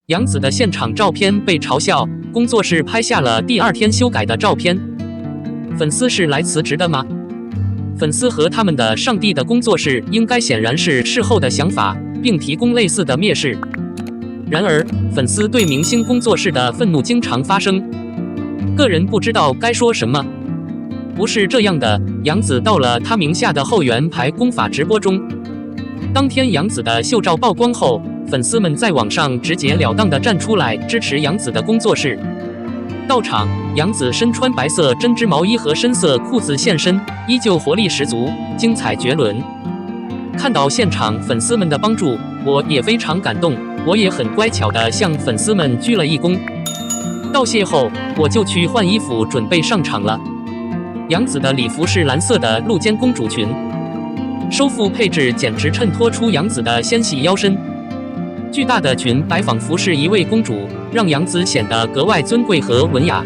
杨紫的现场照片被嘲笑，工作室拍下了第2天修改的照片。粉丝是来辞职的吗？粉丝和他们的上帝的工作室应该显然是事后的想法，并提供类似的蔑视。然而，粉丝对明星工作室的愤怒经常发生。个人不知道该说什么。不是这样的，杨紫到了她名下的后援牌功法直播中。当天杨紫的秀照曝光后，粉丝们在网上直截了当地站出来支持杨紫的工作室。到场，杨紫身穿白色针织毛衣和深色裤子现身，依旧活力十足，精彩绝伦。看到现场粉丝们的帮助，我也非常感动，我也很乖巧地向粉丝们鞠了一躬。道谢后，我就去换衣服准备上场了。杨紫的礼服是蓝色的露肩公主裙，收腹配置简直衬托出杨紫的纤细腰身。巨大的裙摆仿佛是一位公主，让杨紫显得格外尊贵和文雅。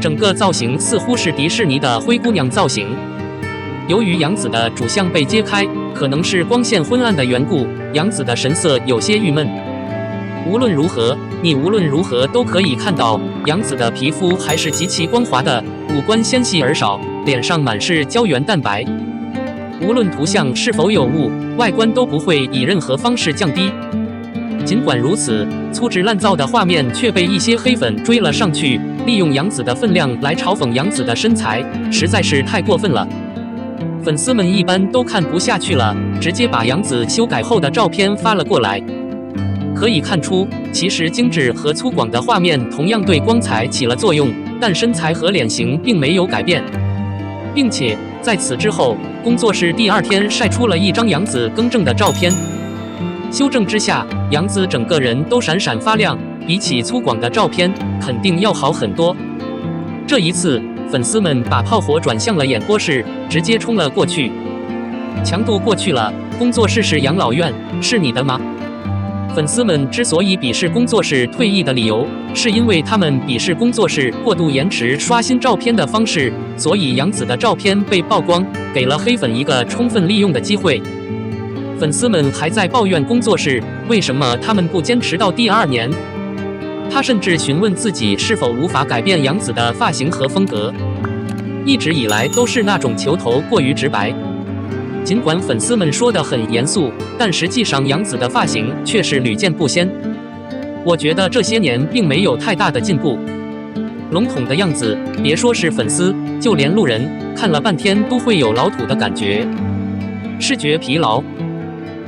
整个造型似乎是迪士尼的灰姑娘造型。由于杨紫的主相被揭开，可能是光线昏暗的缘故，杨紫的神色有些郁闷。无论如何，你无论如何都可以看到，杨紫的皮肤还是极其光滑的，五官纤细而少，脸上满是胶原蛋白。无论图像是否有误，外观都不会以任何方式降低。尽管如此，粗制滥造的画面却被一些黑粉追了上去，利用杨紫的分量来嘲讽杨紫的身材，实在是太过分了。粉丝们一般都看不下去了，直接把杨紫修改后的照片发了过来。可以看出，其实精致和粗犷的画面同样对光彩起了作用，但身材和脸型并没有改变。并且在此之后，工作室第2天晒出了一张杨紫更正的照片。修正之下，杨紫整个人都闪闪发亮，比起粗犷的照片，肯定要好很多。这一次，粉丝们把炮火转向了演播室，直接冲了过去。强度过去了，工作室是养老院，是你的吗？粉丝们之所以鄙视工作室退役的理由，是因为他们鄙视工作室过度延迟刷新照片的方式，所以杨紫的照片被曝光，给了黑粉一个充分利用的机会。粉丝们还在抱怨工作室为什么他们不坚持到第2年。他甚至询问自己是否无法改变杨紫的发型和风格，一直以来都是那种球头过于直白。尽管粉丝们说得很严肃，但实际上杨紫的发型却是屡见不鲜。我觉得这些年并没有太大的进步。笼统的样子，别说是粉丝，就连路人看了半天都会有老土的感觉。视觉疲劳。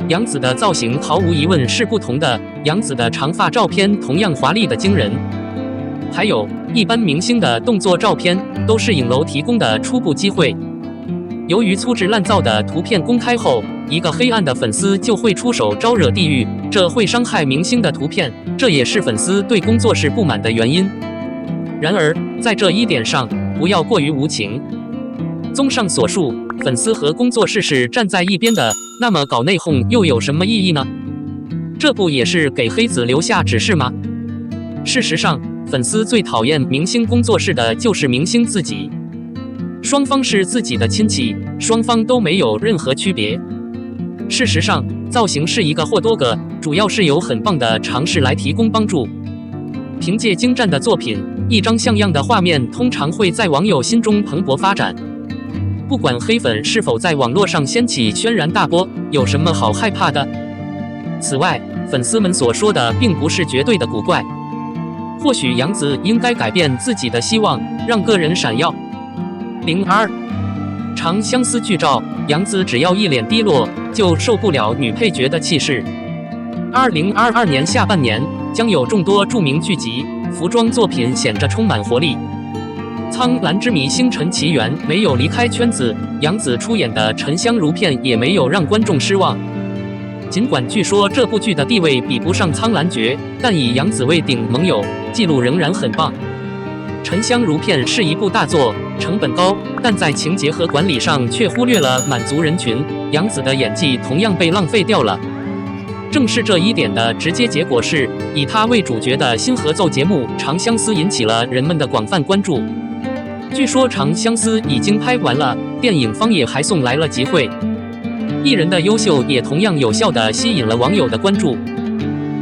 杨紫的造型毫无疑问是不同的，杨紫的长发照片同样华丽的惊人。还有一般明星的动作照片都是影楼提供的初步机会。由于粗制滥造的图片公开后，一个黑暗的粉丝就会出手招惹地狱，这会伤害明星的图片，这也是粉丝对工作室不满的原因。然而，在这一点上，不要过于无情。综上所述，粉丝和工作室是站在一边的，那么搞内讧又有什么意义呢？这不也是给黑子留下指示吗？事实上，粉丝最讨厌明星工作室的就是明星自己。双方是自己的亲戚，双方都没有任何区别。事实上，造型是一个或多个，主要是有很棒的尝试来提供帮助。凭借精湛的作品，一张像样的画面通常会在网友心中蓬勃发展。不管黑粉是否在网络上掀起轩然大波，有什么好害怕的？此外，粉丝们所说的并不是绝对的古怪。或许杨紫应该改变自己的希望，让个人闪耀。02长相思剧照，杨紫只要一脸低落，就受不了女配角的气势。2022年下半年将有众多著名剧集、服装作品显着充满活力。苍兰之谜星辰奇缘没有离开圈子，杨紫出演的沉香如片也没有让观众失望。尽管据说这部剧的地位比不上苍兰诀，但以杨紫为顶盟友，记录仍然很棒。沉香如片是一部大作，成本高，但在情节和管理上却忽略了满足人群，杨紫的演技同样被浪费掉了。正是这一点的直接结果是，以她为主角的新合奏节目《长相思》引起了人们的广泛关注。据说《长相思》已经拍完了，电影方也还送来了集会。艺人的优秀也同样有效地吸引了网友的关注。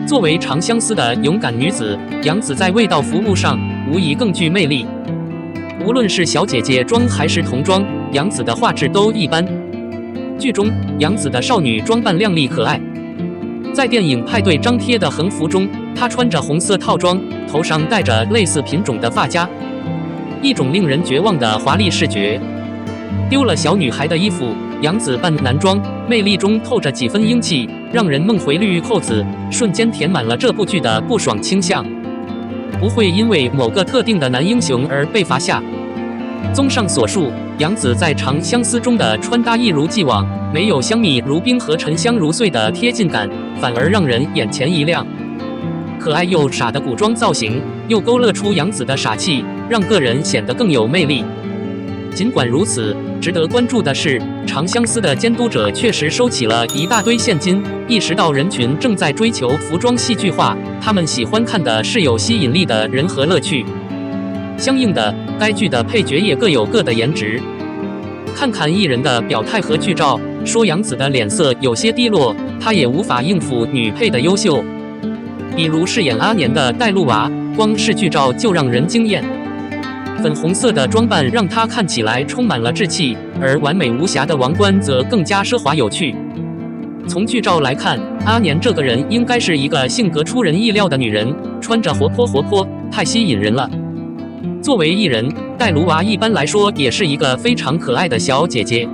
作为长相思的勇敢女子，杨紫在味道服务上无疑更具魅力。无论是小姐姐装还是童装，杨紫的画质都一般。剧中杨紫的少女装扮靓丽可爱，在电影派对张贴的横幅中，她穿着红色套装，头上戴着类似品种的发夹，一种令人绝望的华丽视觉。丢了小女孩的衣服，杨紫扮男装，魅力中透着几分英气，让人梦回绿玉扣子，瞬间填满了这部剧的不爽倾向。不会因为某个特定的男英雄而被罚下。综上所述，杨紫在《长相思》中的穿搭一如既往，没有香蜜如冰和沉香如碎的贴近感，反而让人眼前一亮。可爱又傻的古装造型，又勾勒出杨紫的傻气，让个人显得更有魅力。尽管如此，值得关注的是，《长相思》的监督者确实收起了一大堆现金，意识到人群正在追求服装戏剧化，他们喜欢看的是有吸引力的人和乐趣。相应的，该剧的配角也各有各的颜值。看看艺人的表态和剧照，说杨紫的脸色有些低落，她也无法应付女配的优秀。比如饰演阿年的戴露娃，光是剧照就让人惊艳。粉红色的装扮让她看起来充满了稚气，而完美无瑕的王冠则更加奢华有趣。从剧照来看，阿年这个人应该是一个性格出人意料的女人，穿着活泼，太吸引人了。作为艺人，戴卢娃一般来说也是一个非常可爱的小姐姐。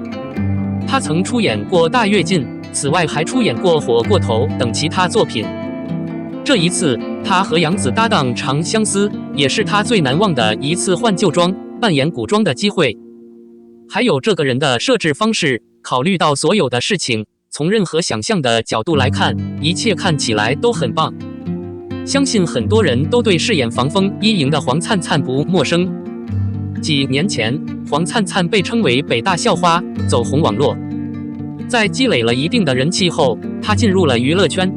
她曾出演过《大跃进》，此外还出演过《火过头》等其他作品。这一次，她和杨紫搭档《长相思》，也是她最难忘的一次换旧装、扮演古装的机会。还有这个人的设置方式，考虑到所有的事情，从任何想象的角度来看，一切看起来都很棒。相信很多人都对饰演防风一营的黄灿灿不陌生。几年前，黄灿灿被称为北大校花，走红网络。在积累了一定的人气后，她进入了娱乐圈。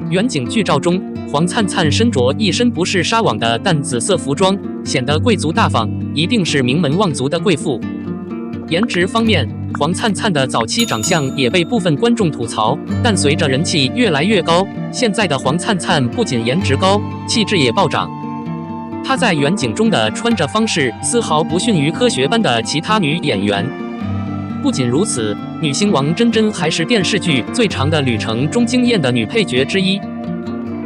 远景剧照中，黄灿灿身着一身不是纱网的淡紫色服装，显得贵族大方，一定是名门望族的贵妇。颜值方面，黄灿灿的早期长相也被部分观众吐槽，但随着人气越来越高，现在的黄灿灿不仅颜值高，气质也暴涨。她在远景中的穿着方式丝毫不逊于科学班的其他女演员。不仅如此，女星王真真还是电视剧《最长的旅程》中惊艳的女配角之一。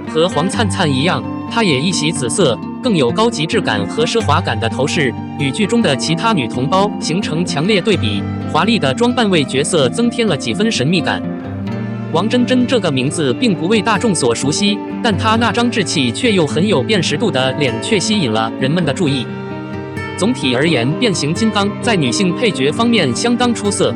和黄灿灿一样，她也一袭紫色，更有高级质感和奢华感的头饰，与剧中的其他女同胞形成强烈对比。华丽的装扮为角色增添了几分神秘感。王真真这个名字并不为大众所熟悉，但她那张稚气却又很有辨识度的脸却吸引了人们的注意。总体而言，《变形金刚》在女性配角方面相当出色。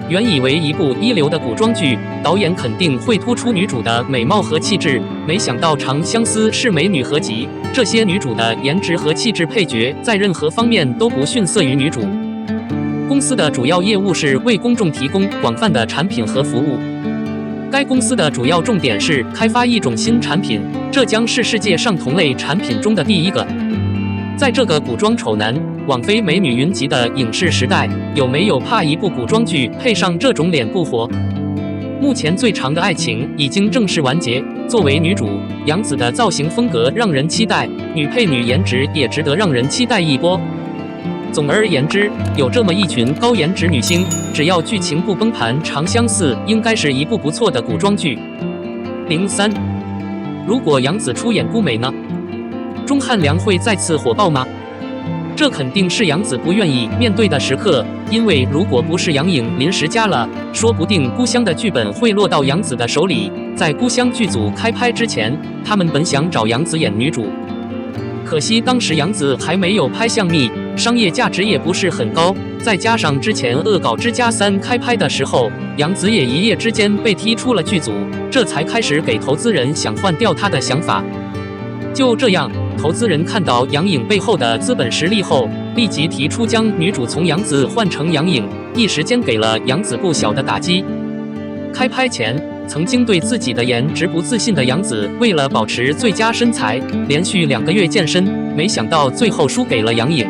原以为一部一流的古装剧，导演肯定会突出女主的美貌和气质，没想到《长相思》是美女合集，这些女主的颜值和气质配角在任何方面都不逊色于女主。公司的主要业务是为公众提供广泛的产品和服务。该公司的主要重点是开发一种新产品，这将是世界上同类产品中的第一个。在这个古装丑男、网飞美女云集的影视时代，有没有怕一部古装剧配上这种脸不活？目前最长的爱情已经正式完结。作为女主，杨紫的造型风格让人期待，女配女颜值也值得让人期待一波。总而言之，有这么一群高颜值女星，只要剧情不崩盘，《长相思》应该是一部不错的古装剧。03，如果杨紫出演顾美呢？钟汉良会再次火爆吗？这肯定是杨紫不愿意面对的时刻，因为如果不是杨颖临时加了，说不定《故乡》的剧本会落到杨紫的手里。在《故乡》剧组开拍之前，他们本想找杨紫演女主，可惜当时杨紫还没有拍《向密》，商业价值也不是很高，再加上之前《恶搞之家3》开拍的时候，杨紫也一夜之间被踢出了剧组，这才开始给投资人想换掉她的想法。就这样，投资人看到杨颖背后的资本实力后，立即提出将女主从杨紫换成杨颖，一时间给了杨紫不小的打击。开拍前，曾经对自己的颜值不自信的杨紫，为了保持最佳身材，连续2个月健身，没想到最后输给了杨颖。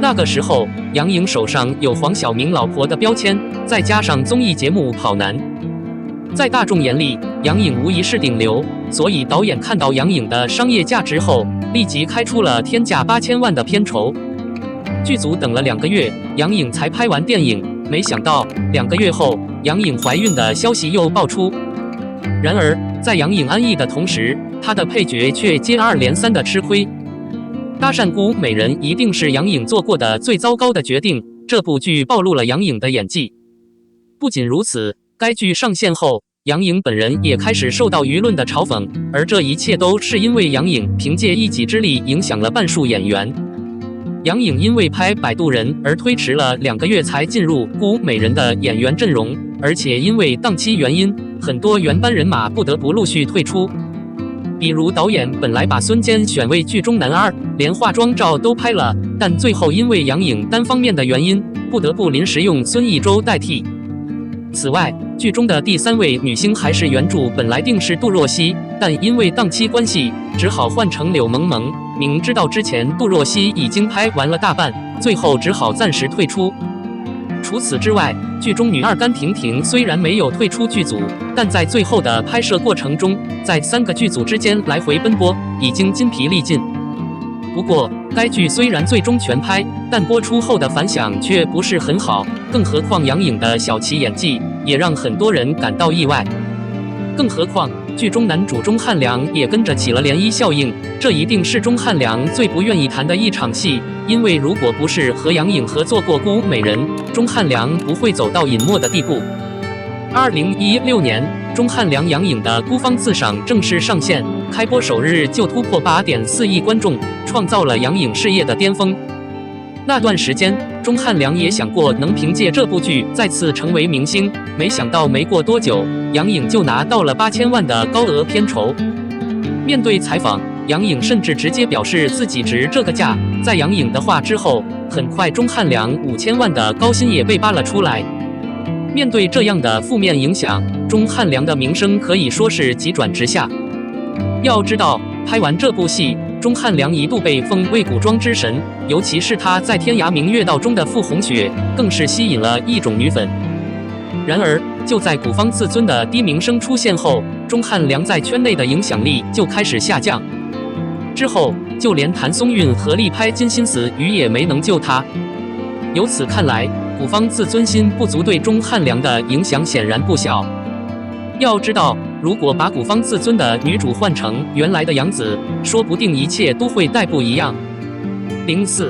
那个时候，杨颖手上有黄晓明老婆的标签，再加上综艺节目《跑男》，在大众眼里，杨颖无疑是顶流，所以导演看到杨颖的商业价值后，立即开出了天价8000万的片酬。剧组等了2个月，杨颖才拍完电影，没想到2个月后，杨颖怀孕的消息又爆出。然而，在杨颖安逸的同时，她的配角却接二连三的吃亏。搭讪孤美人一定是杨颖做过的最糟糕的决定。这部剧暴露了杨颖的演技。不仅如此，该剧上线后，杨颖本人也开始受到舆论的嘲讽，而这一切都是因为杨颖凭借一己之力影响了半数演员。杨颖因为拍《摆渡人》而推迟了2个月才进入孤美人的演员阵容，而且因为档期原因，很多原班人马不得不陆续退出。比如导演本来把孙坚选为剧中男二，连化妆照都拍了，但最后因为杨颖单方面的原因，不得不临时用孙艺洲代替。此外，剧中的第3位女星还是原著本来定是杜若溪，但因为档期关系，只好换成柳萌萌。明知道之前杜若溪已经拍完了大半，最后只好暂时退出。除此之外，剧中女二甘婷婷虽然没有退出剧组，但在最后的拍摄过程中，在3个剧组之间来回奔波，已经筋疲力尽。不过，该剧虽然最终全拍，但播出后的反响却不是很好，更何况杨颖的小奇演技也让很多人感到意外。更何况，剧中男主钟汉良也跟着起了涟漪效应，这一定是钟汉良最不愿意谈的一场戏，因为如果不是和杨颖合作过《孤美人》，钟汉良不会走到隐没的地步。2016年，钟汉良杨颖的《孤芳自赏》正式上线，开播首日就突破8.4亿观众，创造了杨颖事业的巅峰。那段时间，钟汉良也想过能凭借这部剧再次成为明星，没想到没过多久，杨颖就拿到了8000万的高额片酬。面对采访，杨颖甚至直接表示自己值这个价。在杨颖的话之后，很快钟汉良5000万的高薪也被扒了出来。面对这样的负面影响，钟汉良的名声可以说是急转直下。要知道，拍完这部戏，钟汉良一度被封为古装之神，尤其是他在《天涯明月道》中的傅红雪，更是吸引了一种女粉。然而，就在古方自尊的低名声出现后，钟汉良在圈内的影响力就开始下降。之后，就连谭松韵合力拍《金心思雨》也没能救他。由此看来，古方自尊心不足对钟汉良的影响显然不小。要知道，如果把古方自尊的女主换成原来的杨紫，说不定一切都会大不一样。04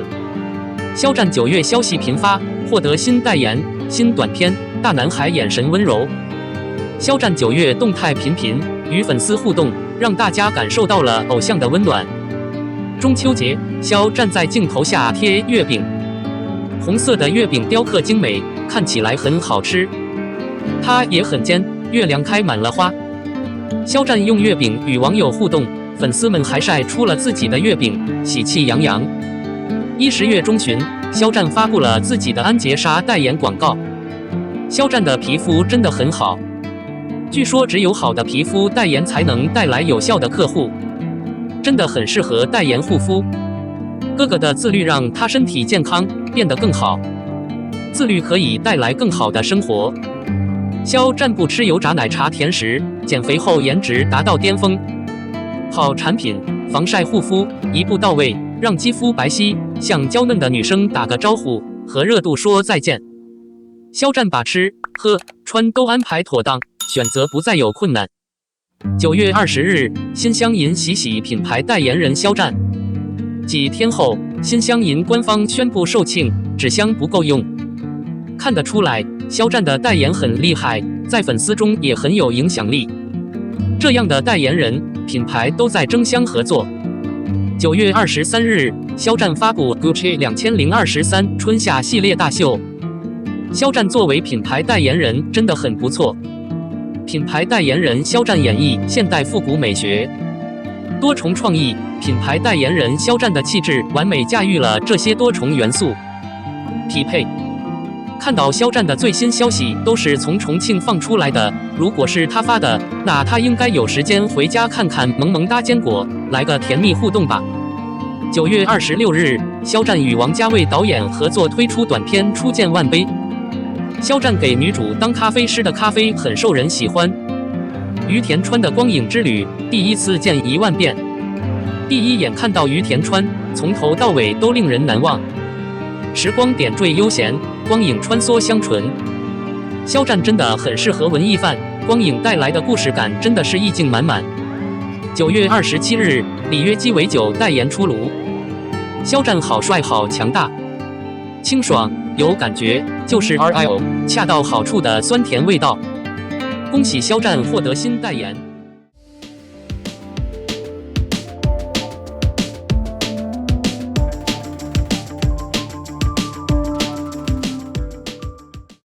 肖战9月消息频发，获得新代言、新短片，大男孩眼神温柔。肖战9月动态频频与粉丝互动，让大家感受到了偶像的温暖。中秋节，肖战在镜头下贴月饼，红色的月饼雕刻精美，看起来很好吃。它也很尖，月亮开满了花。肖战用月饼与网友互动，粉丝们还晒出了自己的月饼，喜气洋洋。10月中旬，肖战发布了自己的安洁纱代言广告。肖战的皮肤真的很好，据说只有好的皮肤代言才能带来有效的客户，真的很适合代言护肤。哥哥的自律让他身体健康，变得更好。自律可以带来更好的生活。肖战不吃油炸奶茶甜食，减肥后颜值达到巅峰。好产品，防晒护肤一步到位，让肌肤白皙，向娇嫩的女生打个招呼，和热度说再见。肖战把吃、喝、穿都安排妥当，选择不再有困难。9月20日，新乡银喜喜品牌代言人肖战。几天后，新乡银官方宣布售罄，纸箱不够用。看得出来，肖战的代言很厉害，在粉丝中也很有影响力。这样的代言人，品牌都在争相合作。9月23日，肖战发布 Gucci 2023春夏系列大秀。肖战作为品牌代言人真的很不错。品牌代言人肖战演绎现代复古美学，多重创意。品牌代言人肖战的气质完美驾驭了这些多重元素。匹配。看到肖战的最新消息都是从重庆放出来的，如果是他发的，那他应该有时间回家看看萌萌哒坚果，来个甜蜜互动吧。9月26日，肖战与王家卫导演合作推出短片《初见万杯》。肖战给女主当咖啡师的咖啡很受人喜欢。于田川的光影之旅，第一次见10000遍。第一眼看到于田川，从头到尾都令人难忘。时光点缀悠闲，光影穿梭香醇。肖战真的很适合文艺范，光影带来的故事感真的是意境满满。9月27日，里约鸡尾酒代言出炉。肖战好帅好强大，清爽有感觉，就是 RIO， 恰到好处的酸甜味道。恭喜肖战获得新代言。